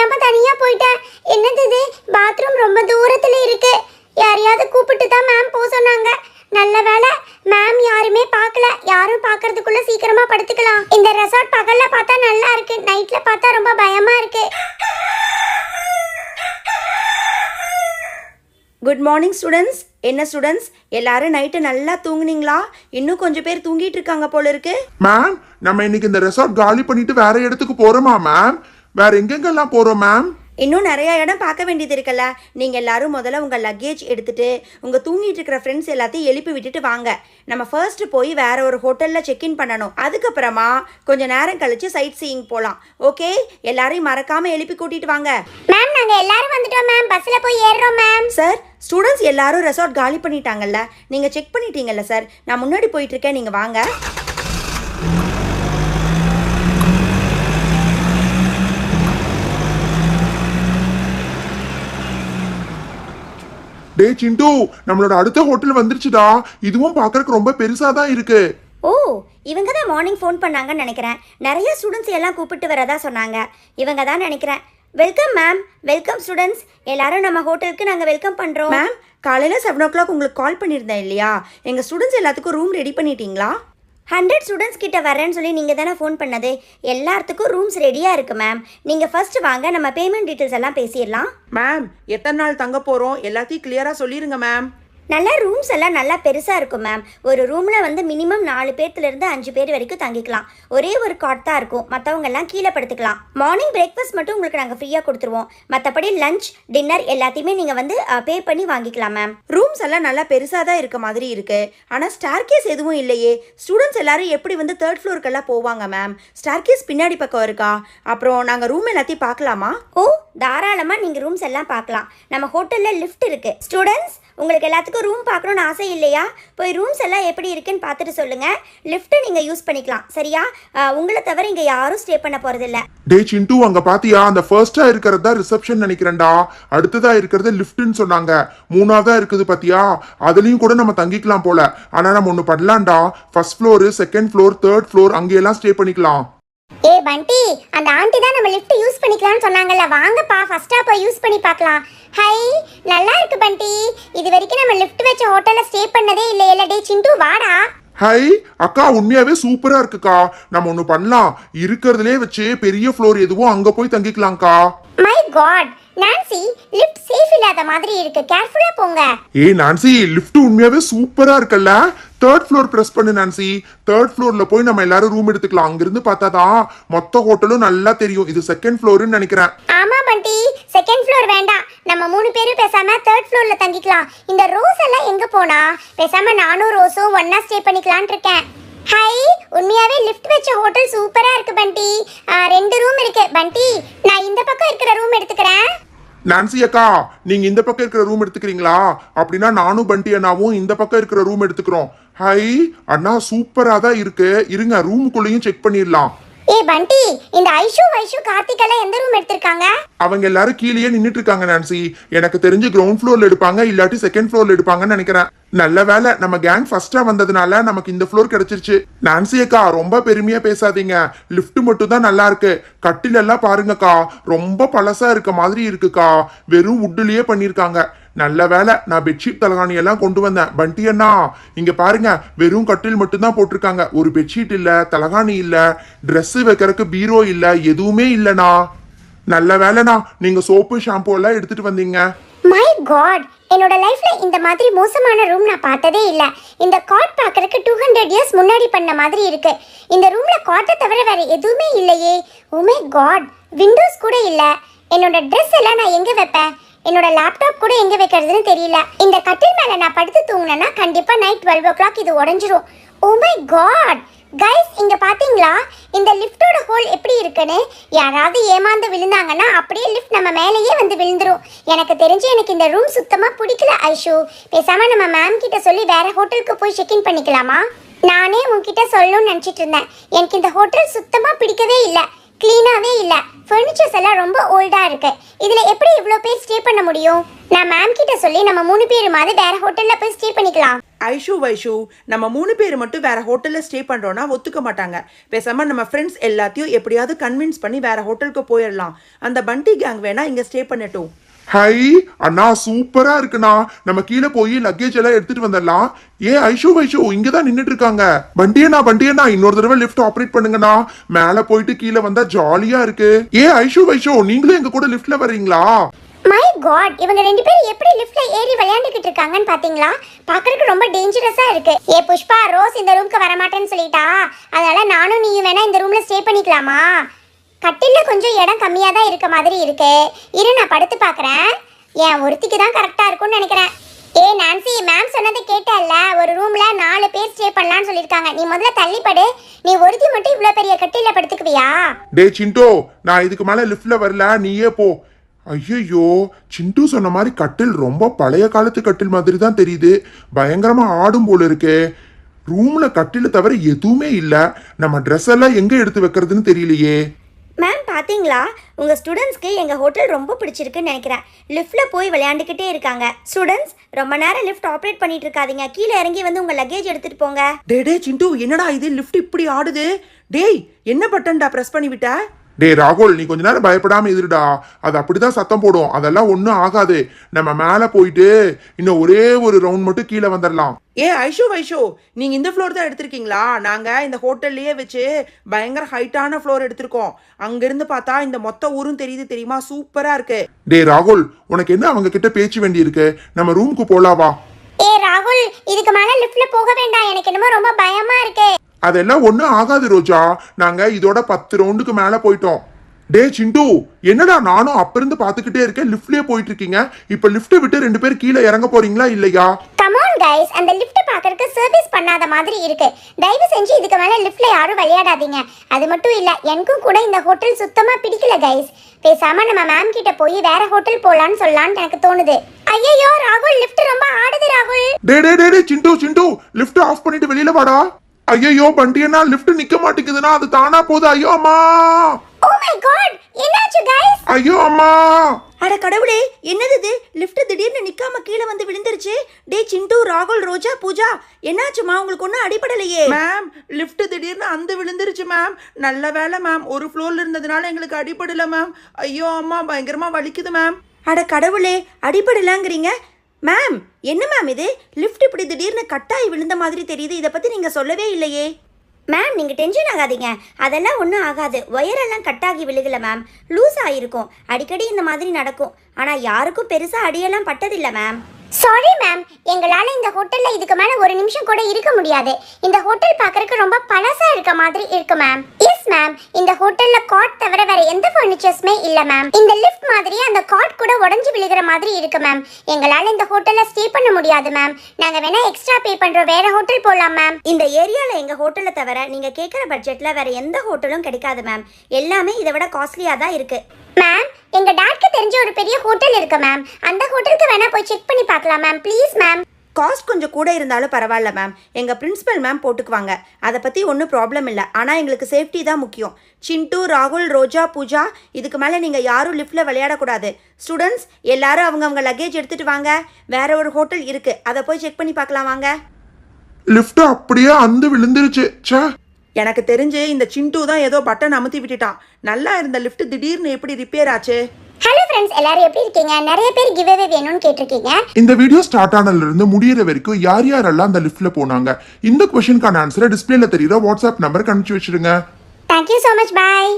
தெரியாம தனியா போயிட்டேன். என்னது இது? பாத்ரூம் ரொம்ப தூரத்துல இருக்கு. யாரையாவது கூப்பிட்டு தான் மேம் போக சொன்னாங்க. நல்ல வேளை மேம் யாருமே பார்க்கல. யாரும் பார்க்கறதுக்குள்ள சீக்கிரமா படுத்துக்கலாம். இந்த ரெசார்ட் பகல்ல பார்த்தா நல்லா இருக்கு, நைட்ல பார்த்தா ரொம்ப பயமா இருக்கு. Good morning students. என்ன ஸ்டூடெண்ட்ஸ் எல்லாரும் நைட்டு நல்லா தூங்குனீங்களா? இன்னும் கொஞ்சம் பேர் தூங்கிட்டு இருக்காங்க போல இருக்கு. மேம், நம்ம இன்னைக்கு இந்த ரெசார்ட் காலி பண்ணிட்டு வேற இடத்துக்கு போறோமா மேம்? வேற எங்கெங்கெல்லாம் போறோம் மேம்? இன்னும் நிறைய இடம் பார்க்க வேண்டியது இருக்குல்ல. நீங்கள் எல்லாரும் முதல்ல உங்கள் லக்கேஜ் எடுத்துட்டு உங்கள் தூங்கிட்டு இருக்கிற ஃப்ரெண்ட்ஸ் எல்லாத்தையும் எழுப்பி விட்டுட்டு வாங்க. நம்ம ஃபர்ஸ்ட் போய் வேற ஒரு ஹோட்டலில் செக்இன் பண்ணணும். அதுக்கப்புறமா கொஞ்சம் நேரம் கழிச்சு சைட் சீயிங் போகலாம். ஓகே, எல்லாரையும் மறக்காமல் எழுப்பி கூட்டிட்டு வாங்க. மேம் நாங்க எல்லாரும் வந்துட்டோம் மேம். பஸ்ல போய் ஏறுறோம் மேம். சார், ஸ்டூடெண்ட்ஸ் எல்லாரும் ரெசார்ட் காலி பண்ணிட்டாங்கல்ல, நீங்கள் செக் பண்ணிட்டீங்கல்ல சார்? நான் முன்னாடி போயிட்டு இருக்கேன், நீங்கள் வாங்க. டே சிண்டு, நம்மளோட அடுத்த ஹோட்டல் வந்துருச்சுடா. இதுவும் பார்க்கறதுக்கு ரொம்ப பெருசா தான் இருக்கு. ஓ, இவங்க தான் மார்னிங் ஃபோன் பண்ணாங்கன்னு நினைக்கிறேன். நிறைய ஸ்டூடெண்ட்ஸ் எல்லாம் கூப்பிட்டு வரதா சொன்னாங்க. இவங்க தான் நினைக்கிறேன். Welcome ma'am. Welcome students. எல்லாரும் நம்ம ஹோட்டலுக்கு நாங்கள் வெல்கம் பண்ணுறோம். மேம், காலையில் 7 o'clock உங்களுக்கு கால் பண்ணியிருந்தேன் இல்லையா? எங்கள் ஸ்டூடெண்ட்ஸ் எல்லாத்துக்கும் ரூம் ரெடி பண்ணிட்டீங்களா? 100 ஸ்டூடெண்ட்ஸ் கிட்ட வரேன்னு சொல்லி நீங்கள் தானே ஃபோன் பண்ணது. எல்லாத்துக்கும் ரூம்ஸ் ரெடியாக இருக்குது மேம். நீங்கள் ஃபர்ஸ்ட் வாங்க, நம்ம பேமெண்ட் டீட்டெயில்ஸ் எல்லாம் பேசிடலாம். மேம், எத்தனை நாள் தங்க போகிறோம் எல்லாத்தையும் கிளியராக சொல்லிடுங்க மேம். நல்லா ரூம்ஸ் எல்லாம் நல்லா பெருசாக இருக்கும் மேம். ஒரு ரூமில் வந்து மினிமம் 4 பேர்த்துலேருந்து 5 பேர் வரைக்கும் தங்கிக்கலாம். ஒரே ஒரு காட் தான் இருக்கும், மற்றவங்க எல்லாம் கீழே படுத்துக்கலாம். மார்னிங் பிரேக்ஃபாஸ்ட் மட்டும் உங்களுக்கு நாங்கள் ஃப்ரீயாக கொடுத்துருவோம். மற்றபடி லஞ்ச் டின்னர் எல்லாத்தையுமே நீங்கள் வந்து பே பண்ணி வாங்கிக்கலாம் மேம். ரூம்ஸ் எல்லாம் நல்லா பெருசாக தான் இருக்க மாதிரி இருக்கு. ஆனால் ஸ்டார்கேஸ் எதுவும் இல்லையே. ஸ்டூடெண்ட்ஸ் எல்லாரும் எப்படி வந்து 3rd ஃப்ளோருக்கெல்லாம் போவாங்க மேம்? ஸ்டார்கேஸ் பின்னாடி பக்கம் இருக்கா? அப்புறம் நாங்கள் ரூம் எல்லாத்தையும் பார்க்கலாமா? ஓ, தாராளமாக நீங்கள் ரூம்ஸ் எல்லாம் பார்க்கலாம். நம்ம ஹோட்டலில் லிஃப்ட் இருக்குது. ஸ்டூடெண்ட்ஸ், உங்களுக்கு எல்லாத்துக்கும் ரூம் பார்க்கணுன்னு ஆசை இல்லையா? போய் ரூம்ஸ் எல்லாம் எப்படி இருக்குன்னு பார்த்துட்டு சொல்லுங்கள். லிஃப்ட்டை நீங்கள் யூஸ் பண்ணிக்கலாம், சரியா? உங்களை தவிர இங்கே யாரும் ஸ்டே பண்ண போகிறதில்ல. டே சிண்டு, அங்க பாத்தியா? அந்த ஃபர்ஸ்டா இருக்கிறது தான் ரிசப்ஷன் நினைக்கிறேன்டா. அடுத்ததா இருக்கிறது லிஃப்ட்னு சொன்னாங்க. 3ஆவதா இருக்குது பாத்தியா? அதுலயும் கூட நம்ம தங்கிக்கலாம் போல. ஆனா நம்ம ஒண்ணு பண்ணலாம்டா. First floor, second floor, 3rd floor அங்கெல்லாம் ஸ்டே பண்ணிக்கலாம். ஏ பண்டி, அந்த ஆண்டி தான் நம்ம லிஃப்ட் யூஸ் பண்ணிக்கலாம்னு சொன்னாங்கல்ல. வாங்கப்பா, ஃபர்ஸ்டா போய் யூஸ் பண்ணி பார்க்கலாம். ஹை, நல்லா இருக்கு பண்டி. இது வரைக்கும் நம்ம லிஃப்ட் வச்ச ஹோட்டல்ல ஸ்டே பண்ணதே இல்லையே. டே சிண்டு, வாடா. ஹை அக்கா, உண்மையாவே சூப்பரா இருக்குக்கா. நம்ம ஒண்ணு பண்ணலாம். இருக்கிறதுலே வச்சு பெரிய ஃப்ளோர் எதுவோ அங்க போய் தங்கிக்கலாம்க்கா. My god Nancy, lift safe இல்லாத மாதிரி இருக்கு. கேர்ஃபுல்லா போங்க. ஏய் நான்சி, லிஃப்ட் உண்மையாவே சூப்பரா இருக்குல்ல? 3rd ஃப்ளோர் பிரஸ் பண்ணு நான்சி. 3rd ஃப்ளோர்ல போய் நம்ம எல்லாரும் ரூம் எடுத்துக்கலாம். அங்கிருந்து பார்த்தாதான் மொத்த ஹோட்டலும் நல்லா தெரியும். இது 2nd ஃப்ளோர்னு நினைக்கிறேன். ஆமா பண்டி, 2nd ஃப்ளோர் வேண்டாம். நம்ம 3 பேரும் பேசாம 3rd ஃப்ளோர்ல தங்கிக்கலாம். இந்த ரோஸ் எல்லாம் எங்க போனா? பேசாம நானும் ரோஸும் ஒண்ணா ஸ்டே பண்ணிக்கலாம்னு இருக்கேன். ஹை, உண்மையாவே லிஃப்ட் வச்ச ஹோட்டல் சூப்பரா இருக்கு பண்டி. 2 ரூம் இருக்கு பண்டி. நான் இந்த பக்கம் இருக்கிற ரூம் எடுத்துக்கிறேன். நான்சி அக்கா, நீங்க இந்த பக்கம் இருக்கிற ரூம் எடுத்துக்கிறீங்களா? அப்படின்னா நானும் பண்டி அண்ணாவும் இந்த பக்கம் இருக்கிற ரூம் எடுத்துக்கிறோம். ஹை அண்ணா, சூப்பரா தான் இருக்கு. இருங்க, ரூமுக்குள்ளேயும் செக் பண்ணிடலாம். ஏ பண்டி, இந்த ஐஷு வைஷு கார்த்திக் எல்லாம் எந்த ரூம் எடுத்திருக்காங்க? அவங்க எல்லாரும் கீழேயே நின்னுட்டு இருக்காங்க நான்சி. எனக்கு தெரிஞ்சு கிரவுண்ட் ஃப்ளோர்ல எடுப்பாங்க, இல்லாட்டி 2nd ஃப்ளோர்ல எடுப்பாங்கன்னு நினைக்கிறேன். நல்ல வேலை நம்ம கேங் ஃபர்ஸ்டா வந்ததுனால நமக்கு இந்த ஃப்ளோர் கிடைச்சிருச்சு. நான்சி அக்கா, ரொம்ப பெருமையா பேசாதீங்க. லிஃப்ட் மட்டும் தான் நல்லா இருக்கு. கட்டில் எல்லாம் பாருங்கக்கா, ரொம்ப பழசா இருக்க மாதிரி இருக்குக்கா. வெறும் வுட்லயே பண்ணிருக்காங்க. நல்ல வேலை நான் பெட்ஷீட் தலகாணி எல்லாம் கொண்டு வந்தேன். பண்டி அண்ணா, இங்க பாருங்க, வெறும் கட்டில் மட்டும் தான் போட்டிருக்காங்க. ஒரு பெட்ஷீட் இல்ல, தலகாணி இல்ல, ட்ரெஸ் வைக்கிறதுக்கு பீரோ இல்ல, எதுவுமே இல்லனா. நல்ல வேலைண்ணா நீங்க சோப்பு ஷாம்பு எல்லாம் எடுத்துட்டு வந்தீங்க. மை காட், என்னோட லைஃப்ல இந்த மாதிரி மோசமான ரூம் நான் பார்த்ததே இல்ல. இந்த காட் பார்க்கறதுக்கு 200 இயர்ஸ் முன்னாடி பண்ண மாதிரி இருக்கு. இந்த ரூம்ல காட்டை தவிர வேற எதுவுமே இல்லையே. ஓ மை காட், விண்டோஸ் கூட இல்ல. என்னோட ட்ரெஸ் எல்லாம் நான் எங்க வைப்பேன்? என்னோட லேப்டாப் கூட எங்க வைக்கிறதுன்னு தெரியல. இந்த கட்டில் மேல நான் படுத்து தூங்கினேன்னா கண்டிப்பா நைட் 12 o'clock இது உடைஞ்சிரும். ஓ மை காட் கைஸ், இங்க பாத்தீங்களா இந்த லிஃப்டோட ஹோல் எப்படி இருக்குன்னு? யாராவது ஏமாந்து விழுந்தாங்கன்னா அப்படியே லிஃப்ட் நம்ம மேலேயே வந்து விழுந்துரும். எனக்கு தெரிஞ்சு எனக்கு இந்த ரூம் சுத்தமா பிடிக்கல ஐஷு. பேசாம நம்ம மேம் கிட்ட சொல்லி வேற ஹோட்டலுக்கு போய் செக்இன் பண்ணிக்கலாமா? நானே உன்கிட்ட சொல்லணும்னு நினைச்சிட்டு இருந்தேன். எனக்கு இந்த ஹோட்டல் சுத்தமா பிடிக்கவே இல்லை. க்ளீனாவே இல்ல. ஃபர்னிச்சர்ஸ் எல்லாம் ரொம்ப ஓல்டா இருக்கு. இதுல எப்படி இவ்ளோ பேர் ஸ்டே பண்ண முடியும்? நான் மேம் கிட்ட சொல்லி நம்ம 3 பேருமாவது வேற ஹோட்டல்ல போய் ஸ்டே பண்ணிக்கலாம். ஐஷு வைஷு, நம்ம 3 பேர் மட்டும் வேற ஹோட்டல்ல ஸ்டே பண்றோம்னா ஒத்துக்க மாட்டாங்க. பேசாம நம்ம ஃப்ரெண்ட்ஸ் எல்லாத்தையும் எப்படியாவது கன்வின்ஸ் பண்ணி வேற ஹோட்டலுக்கு போயிடலாம். அந்த பண்டி கேங் வேணா இங்க ஸ்டே பண்ணட்டும். ஹை அண்ணா, சூப்பரா இருக்குண்ணா. நம்ம கீழே போய் லக்கேஜ் எல்லாம் எடுத்துட்டு வந்துடலாம். ஐஷு வைஷு இங்கதான் நின்னுட்டு இருக்காங்க. வண்டியண்ணா இன்னொரு தடவை லிஃப்ட் ஆப்ரேட் பண்ணுங்கண்ணா. மேல போயிட்டு கீழே வந்தா ஜாலியா இருக்கு. ஐஷு வைஷு நீங்களும் எங்க கூட லிஃப்ட்ல வர்றீங்களா? மை காட், இவங்க 2 பேரும் எப்படி லிஃப்ட்ல ஏறி விளையாண்டுக்கிட்டு இருக்காங்கன்னு பாத்தீங்களா? பார்க்கறதுக்கு ரொம்ப டேஞ்சரஸா இருக்கு. புஷ்பா, ரோஸ் இந்த ரூமுக்கு வர மாட்டேன்னு சொல்லிட்டா. அதனால நானும் நீயும் வேணா இந்த ரூம்ல ஸ்டே பண்ணிக்கலாமா? கட்டில்ல கொஞ்சம் இடம் கம்மியா தான் இருக்க மாதிரி இருக்கு. இரு நான் படுத்து பார்க்கறேன். ஏன் ஒருத்திக்கு தான் கரெக்டா இருக்கும்னு நினைக்கிறேன். நான்சி, மேம் சொன்னதை கேட்டல்ல, ஒரு ரூம்ல 4 பேர் ஸ்டே பண்ணலாம்னு சொல்லிருக்காங்க. நீ முதல்ல தள்ளிப்படு. நீ ஒருத்தி மட்டும் இவ்ளோ பெரிய கட்டில்ல படுத்துக்குவியா? சிண்டோ, நான் இதுக்கு மேல லிஃப்ட்ல வரல, நீயே போ. ஐயோ, சிண்டு சொன்ன மாதிரி கட்டில் ரொம்ப பழைய காலத்து கட்டில் மாதிரி தான் தெரியுது. பயங்கரமா ஆடும் போல இருக்கு. ரூம்ல கட்டில தவிர எதுவுமே இல்ல. நம்ம ட்ரெஸ் எல்லாம் எங்க எடுத்து வைக்கிறதுன்னு தெரியலையே. மேம் பாத்தீங்களா, உங்க ஸ்டூடெண்ட்ஸ்க்கு எங்க ஹோட்டல் ரொம்ப பிடிச்சிருக்குன்னு நினைக்கிறேன். லிஃப்ட்ல போய் விளையாண்டுக்கிட்டே இருக்காங்க. ஸ்டூடெண்ட்ஸ், ரொம்ப நேரம் லிஃப்ட் ஆப்ரேட் பண்ணிட்டு இருக்காதீங்க. கீழே இறங்கி வந்து உங்க லக்கேஜ் எடுத்துட்டு போங்க. டே சிண்டு, என்னடா இது லிஃப்ட் இப்படி ஆடுது? டேய், என்ன பட்டன்டா பிரஸ் பண்ணி விட்ட? ராகுல், நீ கொஞ்ச நேரம் பயப்படாம இருடா. அது அப்படிதான் சத்தம் போடும். அதெல்லாம் ஒண்ணும் ஆகாது. நம்ம மேல போயிட்டு இன்னும் ஒரே ஒரு ரவுண்ட் மட்டும் கீழே வந்துடலாம். ஐஷு வைஷு, நீங்க இந்த ஃப்ளோர் தான் எடுத்திருக்கீங்களா? நாங்க இந்த ஹோட்டல்லயே வச்சு பயங்கர ஹைட்டான ஃப்ளோர் எடுத்திருக்கோம். அங்க இருந்து பார்த்தா இந்த மொத்த ஊரும் தெரியுது, தெரியுமா? சூப்பரா இருக்கு. ராகுல், உனக்கு என்ன அவங்க கிட்ட பேச்சு வேண்டி இருக்கு? நம்ம ரூமுக்கு போலாவா? ராகுல், இதுக்கு மேல லிஃப்ட்ல போக வேண்டாம். எனக்கு என்னமோ ரொம்ப பயமா இருக்கு. அதெல்லாம் ஒண்ணும் ஆகாது ரோஜா. நாங்க இதோட 10 ரவுண்டுக்கு மேல போயிட்டோம். சிண்டு, என்னடா நானும் அப்ப இருந்து பாத்துக்கிட்டே இருக்கேன், லிஃப்ட்லயே போயிட்டு இருக்கீங்க. இப்ப லிஃப்ட் விட்டு 2 பேர் கீழே இறங்க போறீங்களா இல்லையா? கம் ஆன் கைஸ், அந்த லிஃப்ட் பார்க்கறதுக்கு சர்வீஸ் பண்ணாத மாதிரி இருக்கு. தயவு செஞ்சு இதுக்கு மேல லிஃப்ட்ல யாரும் விளையாடாதீங்க. அது மட்டும் இல்ல, எனக்கும் கூட இந்த ஹோட்டல் சுத்தமா பிடிக்கல கைஸ். பேசாம நம்ம மேம் கிட்ட போய் வேற ஹோட்டல் போலான்னு சொல்லலாம்னு எனக்கு தோணுது. ஐயோ ராகுல், லிஃப்ட் ரொம்ப ஆடுது ராகுல். டே சிண்டு, லிஃப்ட் ஆஃப் பண்ணிட்டு வெளியில வாடா. ஐயோ பண்டியனா, லிஃப்ட் நிக்க மாட்டேங்குதுன்னா அது தானா போகுது. ஐயோ அம்மா. ஓ மை காட், என்னாச்சு கைஸ்? ஐயோ அம்மா. அட கடவுளே, என்னது இது? லிஃப்ட் திடீர்னு நிக்காம கீழே வந்து விழுந்துருச்சு. டே சிண்டு, ராகுல், ரோஜா, பூஜா, என்னாச்சுமா? உங்களுக்கு ஒன்றும் அடிபடலையே? மேம், லிஃப்ட் திடீர்னு அந்த விழுந்துருச்சு மேம். நல்ல வேலை மேம், ஒரு ஃப்ளோர்ல இருந்ததுனால எங்களுக்கு அடிபடல மேம். ஐயோ அம்மா, பயங்கரமா வலிக்குது மேம். அட கடவுளே, அடிபடலாங்கிறீங்க? மேம், என்ன மேம் இது? லிஃப்ட் இப்படி திடீர்னு கட்டாயி விழுந்த மாதிரி தெரியுது. இதை பத்தி நீங்க சொல்லவே இல்லையே. மேம், நீங்கள் டென்ஷன் ஆகாதீங்க. அதெல்லாம் ஒன்றும் ஆகாது. ஒயரெல்லாம் கட்டாகி விழுகல மேம், லூஸ் ஆகிருக்கும். அடிக்கடி இந்த மாதிரி நடக்கும். ஆனால் யாருக்கும் பெருசாக அடியெல்லாம் பட்டதில்லை மேம். சாரி மேம், எங்களால இந்த ஹோட்டல்ல இதுக்கு மேல ஒரு நிமிஷம் கூட இருக்க முடியாது. இந்த ஹோட்டல் பார்க்கறதுக்கு ரொம்ப பழசா இருக்க மாதிரி இருக்கு மேம். எஸ் மேம், இந்த ஹோட்டல்ல காட் தவிர வேற எந்த ஃபர்னிச்சர்ஸ்மே இல்ல மேம். இந்த லிஃப்ட் மாதிரி அந்த காட் கூட உடைஞ்சு விழுகிற மாதிரி இருக்கு மேம். எங்களால இந்த ஹோட்டல்ல ஸ்டே பண்ண முடியாது மேம். நாங்க வேணா எக்ஸ்ட்ரா பே பண்றோம், வேற ஹோட்டல் போலாம் மேம். இந்த ஏரியாவில் எங்கள் ஹோட்டலை தவிர நீங்கள் கேட்குற பட்ஜெட்டில் வேற எந்த ஹோட்டலும் கிடைக்காது மேம். எல்லாமே இதை விட காஸ்ட்லியாக தான் இருக்கு மேம். எங்க டாட்க்கு தெரிஞ்ச ஒரு பெரிய ஹோட்டல் இருக்கு மேம். அந்த ஹோட்டலுக்கு வேணா போய் செக் பண்ணி பார்க்கலாம் மேம், ப்ளீஸ் மேம். காஸ்ட் கொஞ்சம் கூட இருந்தாலும் பரவாயில்ல மேம். எங்கள் பிரின்சிபல் மேம் போட்டுக்குவாங்க. அதை பற்றி ஒன்றும் ப்ராப்ளம் இல்லை. ஆனால் எங்களுக்கு சேஃப்டி தான் முக்கியம். சிண்டு, ராகுல், ரோஜா, பூஜா, இதுக்கு மேலே நீங்கள் யாரும் லிஃப்ட்டில் விளையாடக்கூடாது. ஸ்டூடெண்ட்ஸ் எல்லாரும் அவங்கவுங்க லக்கேஜ் எடுத்துகிட்டு வாங்க. வேற ஒரு ஹோட்டல் இருக்குது, அதை போய் செக் பண்ணி பார்க்கலாம் வாங்க. லிஃப்ட் அப்படியே அந்த விழுந்துருச்சு. ச்சே, எனக்கு தெரிஞ்சு இந்த சிண்டு தான் ஏதோ பட்டன் அமுத்தி விட்டுட்டான். நல்லா இருந்த லிஃப்ட் திடீர்னு எப்படி ரிப்பேர் ஆச்சு? ஹலோ ஃப்ரெண்ட்ஸ், எல்லாரும் எப்படி இருக்கீங்க? நிறைய பேர் கிவ் அவே வேணும்னு கேட்டிருக்கீங்க. இந்த வீடியோ ஸ்டார்ட் ஆனதுல இருந்து முடியற வரைக்கும் யார் யாரெல்லாம் அந்த லிஃப்ட்ல போனாங்க, இந்த क्वेश्चनக்கான ஆன்சரை டிஸ்ப்ளேல தெரியுற வாட்ஸ்அப் நம்பருக்கு அனுப்பிச்சு வச்சிருங்க. Thank you so much, bye.